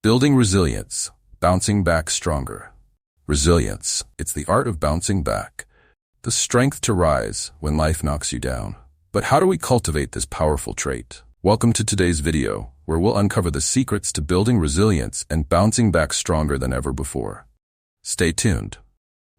Building resilience, bouncing back stronger. Resilience, it's the art of bouncing back. The strength to rise when life knocks you down. But how do we cultivate this powerful trait? Welcome to today's video, where we'll uncover the secrets to building resilience and bouncing back stronger than ever before. Stay tuned.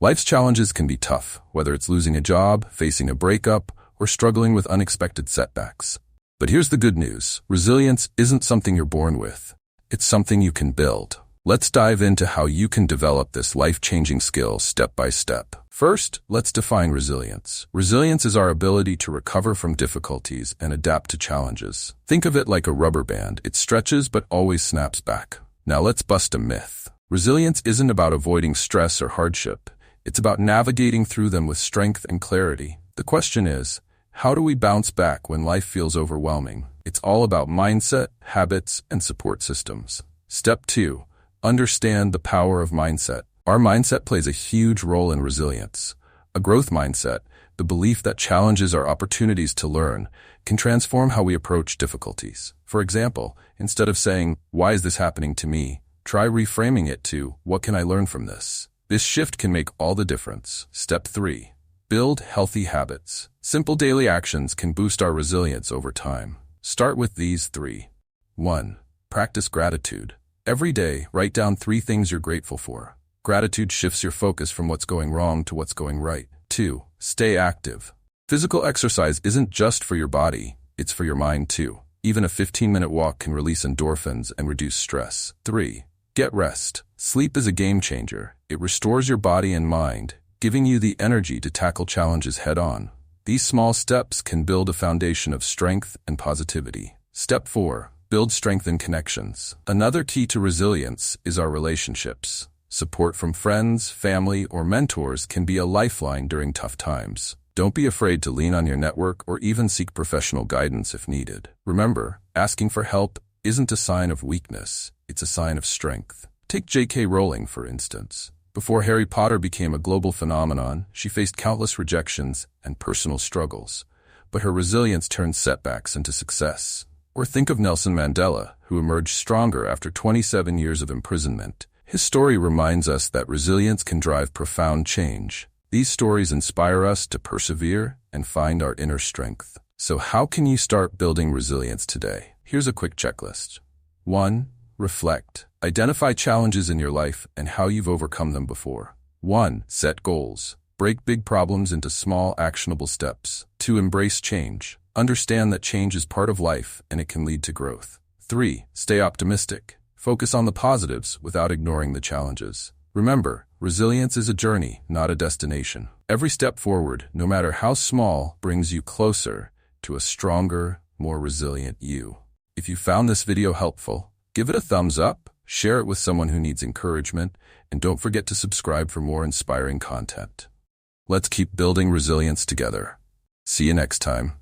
Life's challenges can be tough, whether it's losing a job, facing a breakup, or struggling with unexpected setbacks. But here's the good news. Resilience isn't something you're born with. It's something you can build. Let's dive into how you can develop this life-changing skill step by step. First, let's define resilience. Resilience is our ability to recover from difficulties and adapt to challenges. Think of it like a rubber band. It stretches but always snaps back. Now let's bust a myth. Resilience isn't about avoiding stress or hardship. It's about navigating through them with strength and clarity. The question is, how do we bounce back when life feels overwhelming? It's all about mindset, habits, and support systems. Step 2. Understand the power of mindset. Our mindset plays a huge role in resilience. A growth mindset, the belief that challenges are opportunities to learn, can transform how we approach difficulties. For example, instead of saying, "Why is this happening to me?" try reframing it to, "What can I learn from this?" This shift can make all the difference. Step 3. Build healthy habits. Simple daily actions can boost our resilience over time. Start with these 3. 1. Practice gratitude. Every day, write down 3 things you're grateful for. Gratitude shifts your focus from what's going wrong to what's going right. 2. Stay active. Physical exercise isn't just for your body, it's for your mind too. Even a 15-minute walk can release endorphins and reduce stress. 3. Get rest. Sleep is a game changer. It restores your body and mind, giving you the energy to tackle challenges head-on. These small steps can build a foundation of strength and positivity. Step 4. Build strength and connections. Another key to resilience is our relationships. Support from friends, family, or mentors can be a lifeline during tough times. Don't be afraid to lean on your network or even seek professional guidance if needed. Remember, asking for help isn't a sign of weakness, it's a sign of strength. Take J.K. Rowling, for instance. Before Harry Potter became a global phenomenon, she faced countless rejections and personal struggles, but her resilience turned setbacks into success. Or think of Nelson Mandela, who emerged stronger after 27 years of imprisonment. His story reminds us that resilience can drive profound change. These stories inspire us to persevere and find our inner strength. So how can you start building resilience today? Here's a quick checklist. 1. Reflect. Identify challenges in your life and how you've overcome them before. 1. Set goals. Break big problems into small, actionable steps. 2. Embrace change. Understand that change is part of life and it can lead to growth. 3. Stay optimistic. Focus on the positives without ignoring the challenges. Remember, resilience is a journey, not a destination. Every step forward, no matter how small, brings you closer to a stronger, more resilient you. If you found this video helpful, give it a thumbs up, share it with someone who needs encouragement, and don't forget to subscribe for more inspiring content. Let's keep building resilience together. See you next time.